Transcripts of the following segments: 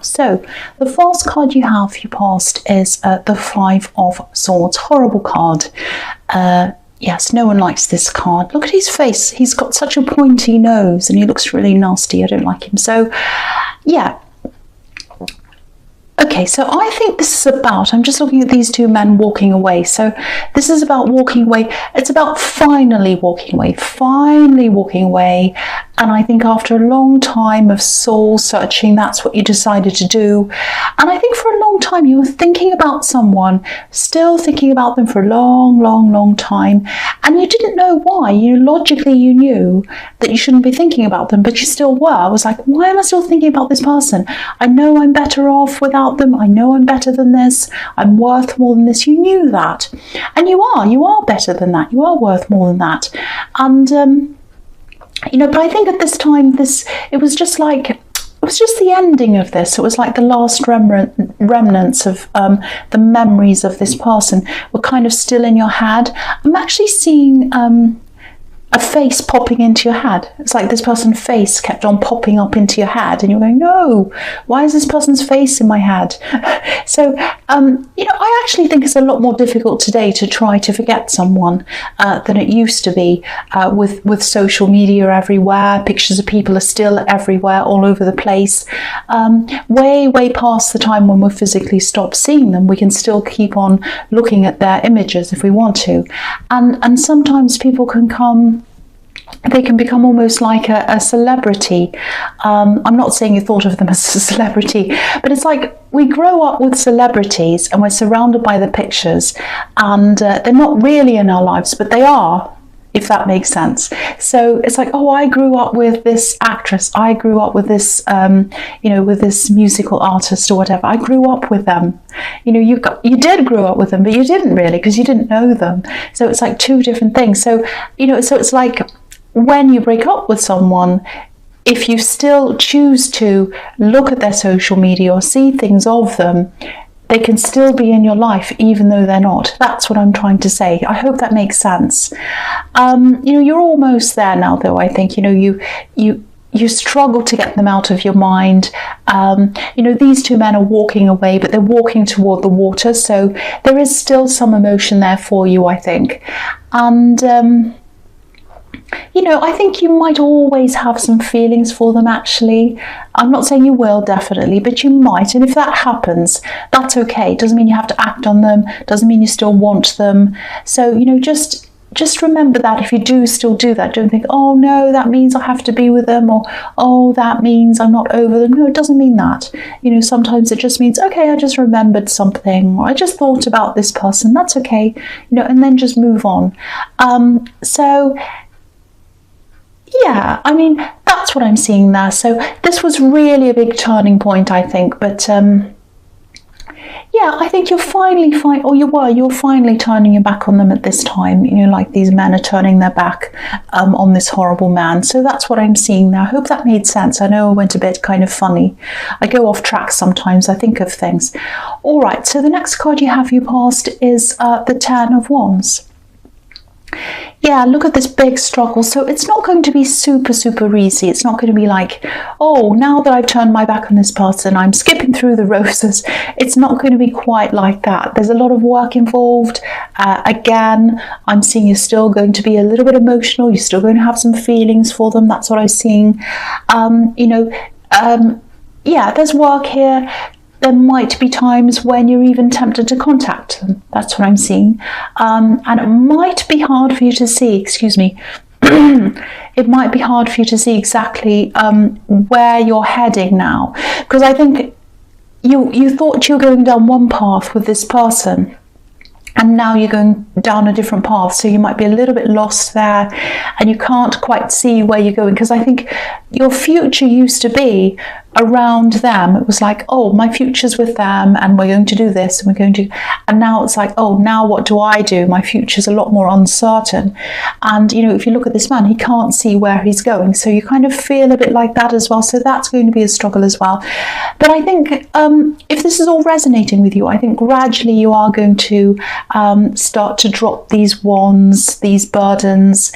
So the first card you have for your past is the Five of Swords. Horrible card. Yes, no one likes this card. Look at his face. He's got such a pointy nose and he looks really nasty. I don't like him. So, yeah. Okay, so I think this is about, I'm just looking at these two men walking away. So this is about walking away. It's about finally walking away. And I think after a long time of soul searching, that's what you decided to do. And I think for a long time you were thinking about someone, still thinking about them for a long time. And you didn't know why. Logically you knew that you shouldn't be thinking about them, but you still were. I was like, why am I still thinking about this person? I know I'm better off without them. I know I'm better than this. I'm worth more than this. You knew that. And you are better than that. You are worth more than that. And, but I think at this time, it was just the ending of this. It was like the last remnants of the memories of this person were kind of still in your head. I'm actually seeing a face popping into your head. It's like this person's face kept on popping up into your head and you're going, no, why is this person's face in my head? So, I actually think it's a lot more difficult today to try to forget someone than it used to be with social media everywhere. Pictures of people are still everywhere, all over the place. Way past the time when we've physically stopped seeing them. We can still keep on looking at their images if we want to. And sometimes people can become almost like a celebrity. I'm not saying you thought of them as a celebrity, but it's like we grow up with celebrities and we're surrounded by the pictures and they're not really in our lives, but they are, if that makes sense. So it's like, oh, I grew up with this actress. I grew up with this, with this musical artist or whatever. I grew up with them. You did grow up with them, but you didn't really because you didn't know them. So it's like two different things. So, so it's like, when you break up with someone, if you still choose to look at their social media or see things of them, they can still be in your life even though they're not. That's what I'm trying to say. I hope that makes sense. You're almost there now, though. I think you struggle to get them out of your mind. These two men are walking away, but they're walking toward the water, so there is still some emotion there for you, I think. And I think you might always have some feelings for them, actually. I'm not saying you will, definitely, but you might. And if that happens, that's okay. It doesn't mean you have to act on them. Doesn't mean you still want them. So, just remember that if you do still do that, don't think, oh, no, that means I have to be with them, or, oh, that means I'm not over them. No, it doesn't mean that. Sometimes it just means, okay, I just remembered something, or I just thought about this person. That's okay, and then just move on. Yeah, that's what I'm seeing there. So this was really a big turning point, I think. But I think you're finally you're finally turning your back on them at this time. Like these men are turning their back on this horrible man. So that's what I'm seeing now. I hope that made sense. I know I went a bit kind of funny. I go off track sometimes. I think of things. All right, so the next card you have your past is the Ten of Wands. Yeah, look at this big struggle. So it's not going to be super easy. It's not going to be like, oh, now that I've turned my back on this person, I'm skipping through the roses. It's not going to be quite like that. There's a lot of work involved. Again, I'm seeing you're still going to be a little bit emotional. You're still going to have some feelings for them. That's what I'm seeing. There's work here. There might be times when you're even tempted to contact them. That's what I'm seeing. And it might be hard for you to see, it might be hard for you to see exactly where you're heading now. Because I think you thought you were going down one path with this person, and now you're going down a different path. So you might be a little bit lost there and you can't quite see where you're going. Because I think your future used to be around them. It was like, oh, my future's with them and we're going to do this and we're going to, and now it's like, oh, now what do I do? My future's a lot more uncertain. And if you look at this man, he can't see where he's going, so you kind of feel a bit like that as well. So that's going to be a struggle as well. But I think if this is all resonating with you, I think gradually you are going to start to drop these wands, these burdens.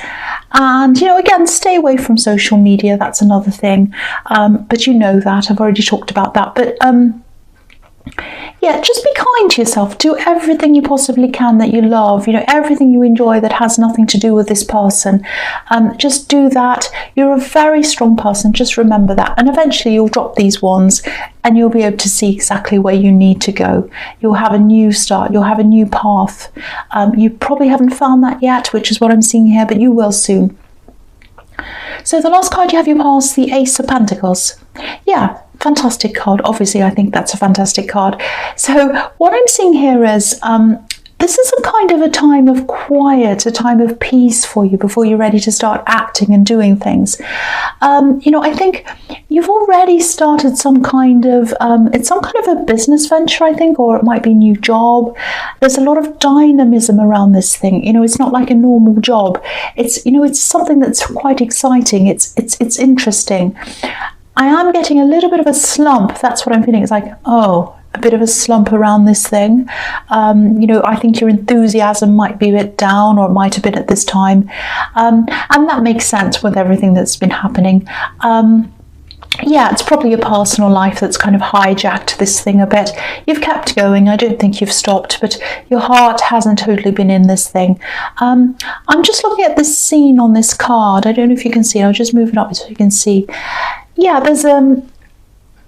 And again, stay away from social media. That's another thing. But that. I've already talked about that. But yeah, just be kind to yourself. Do everything you possibly can that you love, everything you enjoy that has nothing to do with this person. Just do that. You're a very strong person. Just remember that. And eventually you'll drop these wands and you'll be able to see exactly where you need to go. You'll have a new start. You'll have a new path. You probably haven't found that yet, which is what I'm seeing here, but you will soon. So the last card you have your past, the Ace of Pentacles. Yeah, fantastic card. Obviously, I think that's a fantastic card. So what I'm seeing here is this is a kind of a time of quiet, a time of peace for you before you're ready to start acting and doing things. I think you've already started some kind of, it's some kind of a business venture, I think, or it might be a new job. There's a lot of dynamism around this thing. It's not like a normal job. It's, it's something that's quite exciting. It's interesting. I am getting a little bit of a slump. That's what I'm feeling. It's like, a bit of a slump around this thing. I think your enthusiasm might be a bit down, or it might have been at this time. And that makes sense with everything that's been happening. Yeah, it's probably your personal life that's kind of hijacked this thing a bit. You've kept going. I don't think you've stopped, but your heart hasn't totally been in this thing. I'm just looking at this scene on this card. I don't know if you can see. I'll just move it up so you can see. Yeah, there's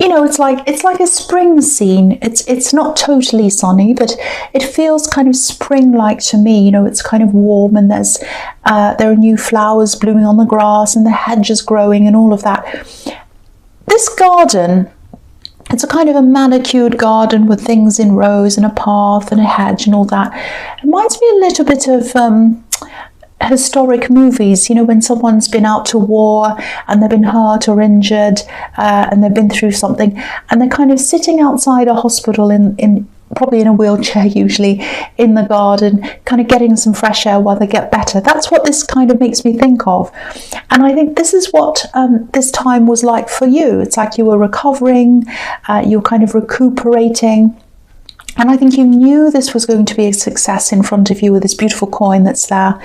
it's like a spring scene. It's not totally sunny, but it feels kind of spring-like to me. It's kind of warm, and there are new flowers blooming on the grass, and the hedges growing, and all of that. This garden, it's a kind of a manicured garden with things in rows and a path and a hedge and all that. It reminds me a little bit of historic movies, when someone's been out to war and they've been hurt or injured and they've been through something, and they're kind of sitting outside a hospital in probably in a wheelchair, usually in the garden, kind of getting some fresh air while they get better. That's what this kind of makes me think of. And I think this is what this time was like for you. It's like you were recovering, you were kind of recuperating. And I think you knew this was going to be a success in front of you with this beautiful coin that's there.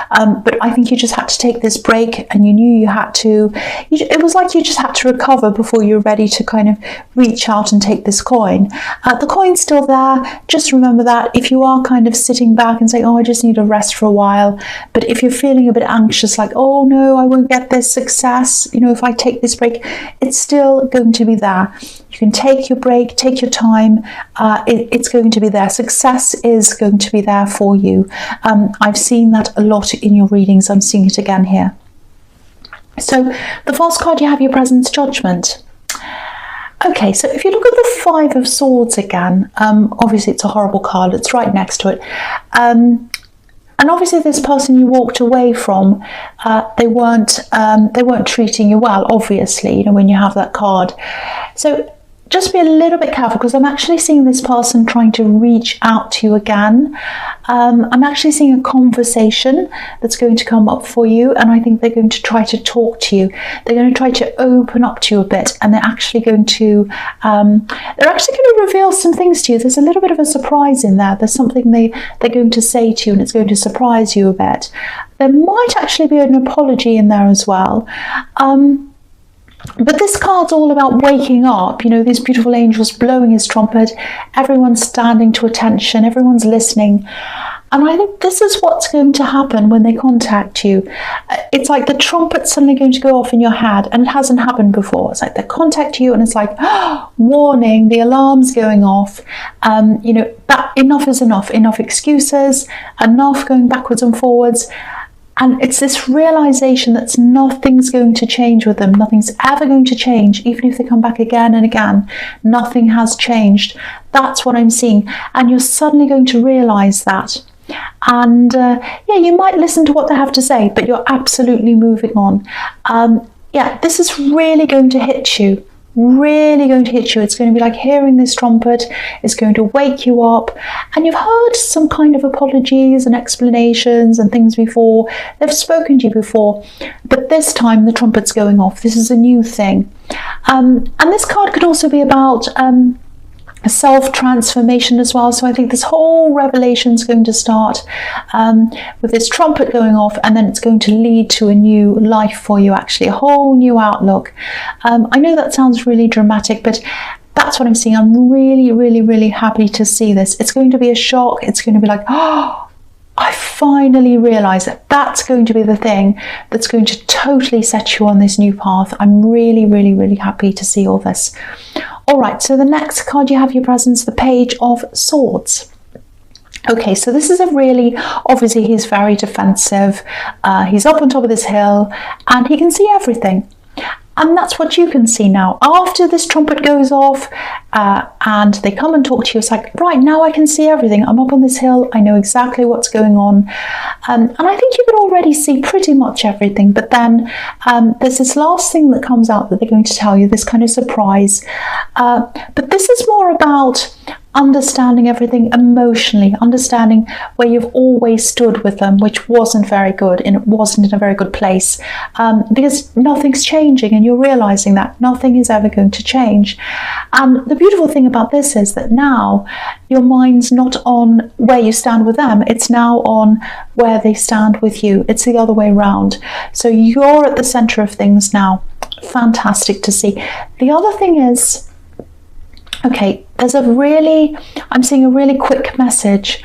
But I think you just had to take this break, and you knew you had to. It was like you just had to recover before you're ready to kind of reach out and take this coin. The coin's still there. Just remember that if you are kind of sitting back and saying, I just need a rest for a while. But if you're feeling a bit anxious, like, oh no, I won't get this success, if I take this break, it's still going to be there. You can take your break, take your time. It's going to be there. Success is going to be there for you. I've seen that a lot in your readings. I'm seeing it again here. So the first card you have, your presence, Judgment. Okay, so if you look at the Five of Swords again, obviously it's a horrible card. It's right next to it. And obviously this person you walked away from, they weren't treating you well, obviously, when you have that card. So just be a little bit careful, because I'm actually seeing this person trying to reach out to you again. I'm actually seeing a conversation that's going to come up for you, and I think they're going to try to talk to you. They're going to try to open up to you a bit, and they're actually going to reveal some things to you. There's a little bit of a surprise in there. There's something they're going to say to you, and it's going to surprise you a bit. There might actually be an apology in there as well. But this card's all about waking up, these beautiful angels blowing his trumpet, everyone's standing to attention, everyone's listening. And I think this is what's going to happen when they contact you. It's like the trumpet's suddenly going to go off in your head, and it hasn't happened before. It's like they contact you and it's like, warning, the alarm's going off. That enough is enough. Enough excuses, enough going backwards and forwards. And it's this realization that nothing's going to change with them. Nothing's ever going to change, even if they come back again and again. Nothing has changed. That's what I'm seeing. And you're suddenly going to realize that. And you might listen to what they have to say, but you're absolutely moving on. This is really going to hit you. Really going to hit you. It's going to be like hearing this trumpet. It's going to wake you up, and you've heard some kind of apologies and explanations and things before. They've spoken to you before, but this time the trumpet's going off. This is a new thing. And this card could also be about self-transformation as well. So I think this whole revelation is going to start with this trumpet going off, and then it's going to lead to a new life for you, actually, a whole new outlook. I know that sounds really dramatic, but that's what I'm seeing. I'm really, really, really happy to see this. It's going to be a shock. It's going to be like, oh, I finally realised that that's going to be the thing that's going to totally set you on this new path. I'm really, really, really happy to see all this. All right, so the next card you have your presence, the Page of Swords. Okay, so this is a really, obviously he's very defensive. He's up on top of this hill and he can see everything. And that's what you can see now. After this trumpet goes off and they come and talk to you, it's like, right, now I can see everything. I'm up on this hill. I know exactly what's going on. And I think you can already see pretty much everything. But then there's this last thing that comes out that they're going to tell you, this kind of surprise. But this is more about understanding everything emotionally, understanding where you've always stood with them, which wasn't very good and it wasn't in a very good place, because nothing's changing and you're realizing that nothing is ever going to change. And the beautiful thing about this is that now your mind's not on where you stand with them, it's now on where they stand with you. It's the other way around. So you're at the center of things now. Fantastic to see. The other thing is, okay, I'm seeing a really quick message.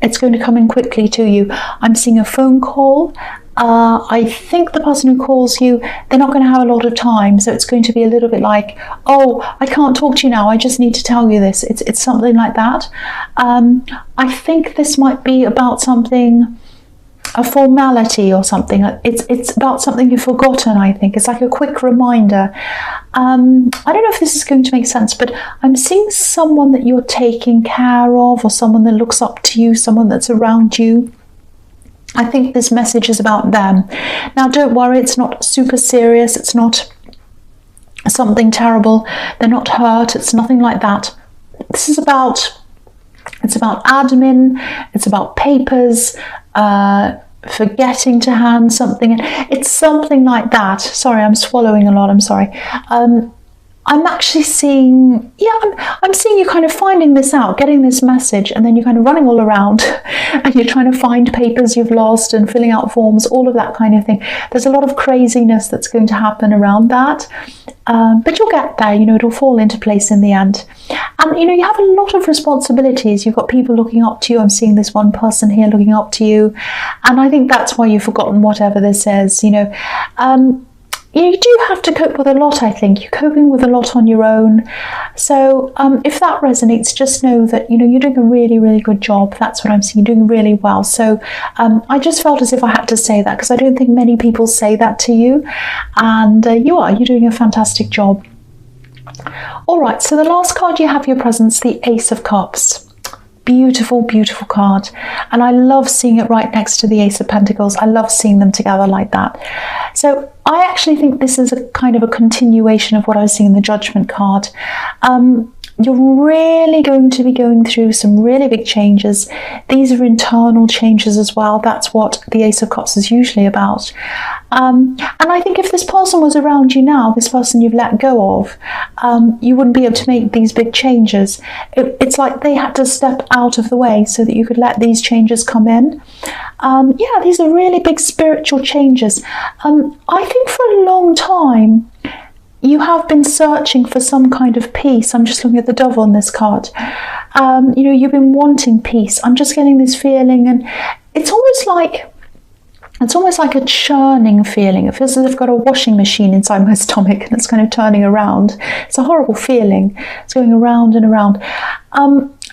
It's going to come in quickly to you. I'm seeing a phone call. I think the person who calls you, they're not going to have a lot of time. So it's going to be a little bit like, oh, I can't talk to you now. I just need to tell you this. It's something like that. I think this might be about something, a formality or something. It's about something you've forgotten, I think. It's like a quick reminder. I don't know if this is going to make sense, but I'm seeing someone that you're taking care of, or someone that looks up to you, someone that's around you. I think this message is about them. Now, don't worry, it's not super serious. It's not something terrible. They're not hurt. It's nothing like that. This is about, it's about admin. It's about papers, forgetting to hand something. It's something like that. Sorry, I'm swallowing a lot. I'm sorry. I'm actually seeing, I'm seeing you kind of finding this out, getting this message, and then you're kind of running all around and you're trying to find papers you've lost and filling out forms, all of that kind of thing. There's a lot of craziness that's going to happen around that. But you'll get there, it'll fall into place in the end. And, you have a lot of responsibilities. You've got people looking up to you. I'm seeing this one person here looking up to you. And I think that's why you've forgotten whatever this is, You do have to cope with a lot, I think. You're coping with a lot on your own. So if that resonates, just know that, you're doing a really, really good job. That's what I'm seeing. You're doing really well. So I just felt as if I had to say that, because I don't think many people say that to you. And you're doing a fantastic job. All right, so the last card you have your presence, the Ace of Cups. Beautiful, beautiful card. And I love seeing it right next to the Ace of Pentacles. I love seeing them together like that. So I actually think this is a kind of a continuation of what I was seeing in the Judgment card. You're really going to be going through some really big changes. These are internal changes as well. That's what the Ace of Cups is usually about. And I think if this person was around you now, this person you've let go of, you wouldn't be able to make these big changes. It's like they had to step out of the way so that you could let these changes come in. These are really big spiritual changes. I think for a long time, you have been searching for some kind of peace. I'm just looking at the Dove on this card. You've been wanting peace. I'm just getting this feeling, and it's almost like a churning feeling. It feels as if I've got a washing machine inside my stomach and it's kind of turning around. It's a horrible feeling. It's going around and around.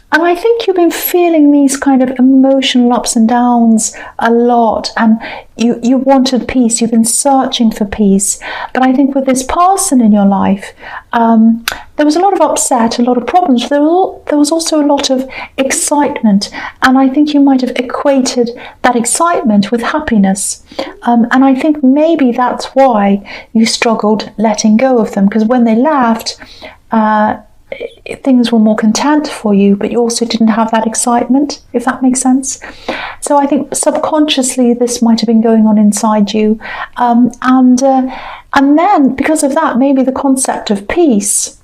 And I think you've been feeling these kind of emotional ups and downs a lot, and you wanted peace. You've been searching for peace. But I think with this person in your life, there was a lot of upset, a lot of problems. There was also a lot of excitement, and I think you might have equated that excitement with happiness. And I think maybe that's why you struggled letting go of them, because when they left, things were more content for you, but you also didn't have that excitement, if that makes sense. So I think subconsciously this might have been going on inside you, and then because of that, maybe the concept of peace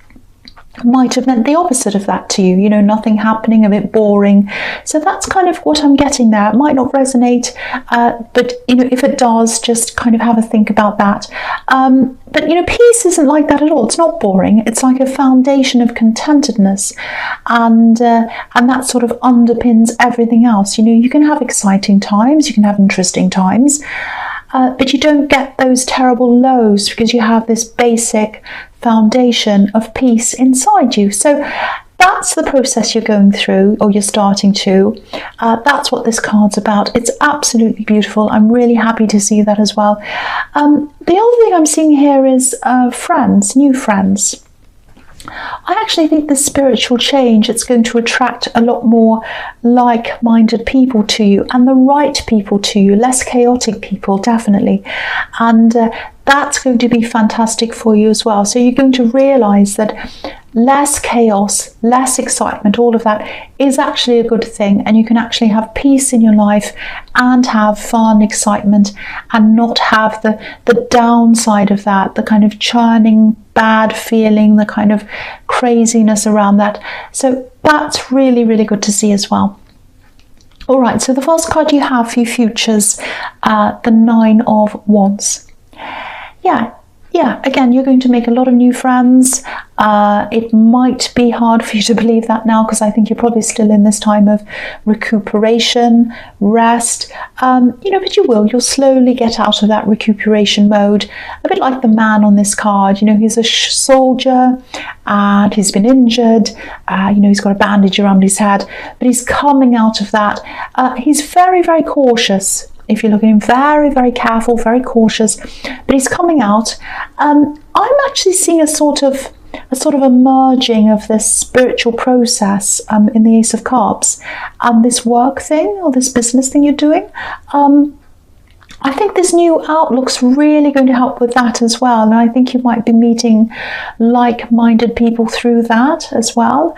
might have meant the opposite of that to you, you know, nothing happening, a bit boring. So that's kind of what I'm getting there. It might not resonate, but, you know, if it does, just kind of have a think about that. But, you know, peace isn't like that at all. It's not boring. It's like a foundation of contentedness, and that sort of underpins everything else. You know, you can have exciting times, you can have interesting times, but you don't get those terrible lows because you have this basic foundation of peace inside you. So that's the process you're going through, or you're starting to. That's what this card's about. It's absolutely beautiful. I'm really happy to see that as well. The other thing I'm seeing here is friends, new friends. I actually think the spiritual change, it's going to attract a lot more like-minded people to you, and the right people to you, less chaotic people, definitely. And that's going to be fantastic for you as well. So you're going to realize that less chaos, less excitement, all of that is actually a good thing, and you can actually have peace in your life and have fun, excitement, and not have the downside of that, the kind of churning bad feeling, the kind of craziness around that. So that's really, really good to see as well. All right, so the first card you have for your futures, the Nine of Wands. Yeah, again, you're going to make a lot of new friends. It might be hard for you to believe that now, because I think you're probably still in this time of recuperation, rest, you know, but you'll slowly get out of that recuperation mode. A bit like the man on this card, you know, he's a soldier and he's been injured, you know, he's got a bandage around his head, but he's coming out of that. He's very, very cautious. If you look at him, very, very careful, very cautious, but he's coming out. I'm actually seeing a sort of a merging of this spiritual process in the Ace of Cups and this work thing, or this business thing you're doing. I think this new outlook's really going to help with that as well, and I think you might be meeting like-minded people through that as well.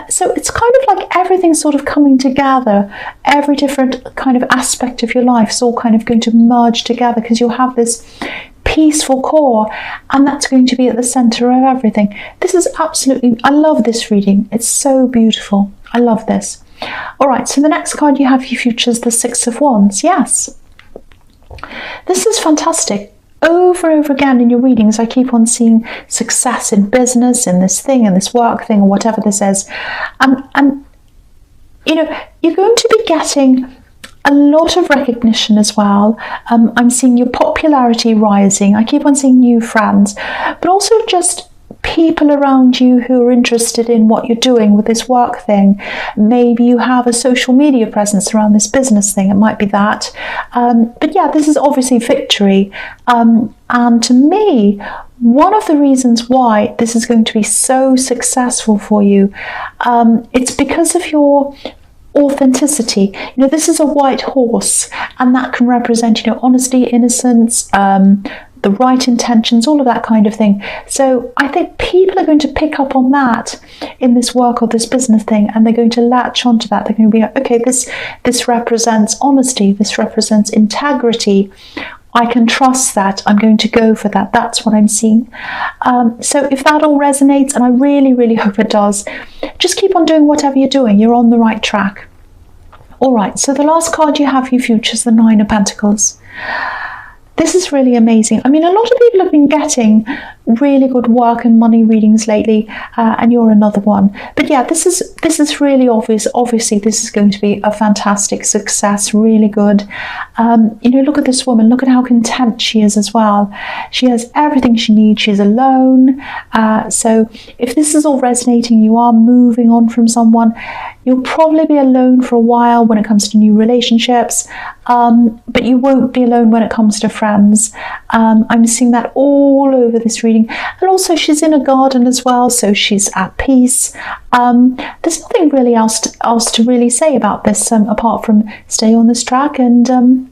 So it's kind of like everything's sort of coming together. Every different kind of aspect of your life is all kind of going to merge together, because you'll have this peaceful core, and that's going to be at the center of everything. This is absolutely, I love this reading. It's so beautiful. I love this. All right, so the next card you have for your futures, the Six of Wands. Yes. This is fantastic. Over and over again in your readings, I keep on seeing success in business, in this thing, in this work thing, or whatever this is. And you know, you're going to be getting a lot of recognition as well. I'm seeing your popularity rising. I keep on seeing new friends, but also just people around you who are interested in what you're doing with this work thing. Maybe you have a social media presence around this business thing. It might be that. But yeah, this is obviously victory. And to me, one of the reasons why this is going to be so successful for you, it's because of your authenticity. You know, this is a white horse, and that can represent, you know, honesty, innocence, the right intentions, all of that kind of thing. So I think people are going to pick up on that in this work or this business thing, and they're going to latch onto that. They're going to be like, okay, this represents honesty, this represents integrity. I can trust that. I'm going to go for that. That's what I'm seeing. So if that all resonates, and I really, really hope it does, just keep on doing whatever you're doing. You're on the right track. All right, so the last card you have for your futures, the Nine of Pentacles. This is really amazing. I mean, a lot of people have been getting really good work and money readings lately, and you're another one. But yeah, this is really obvious. Obviously, this is going to be a fantastic success, really good. You know, look at this woman. Look at how content she is as well. She has everything she needs. She's alone. So if this is all resonating, you are moving on from someone. You'll probably be alone for a while when it comes to new relationships, but you won't be alone when it comes to friends. I'm seeing that all over this reading. And also she's in a garden as well, so she's at peace. There's nothing really else to really say about this, apart from stay on this track and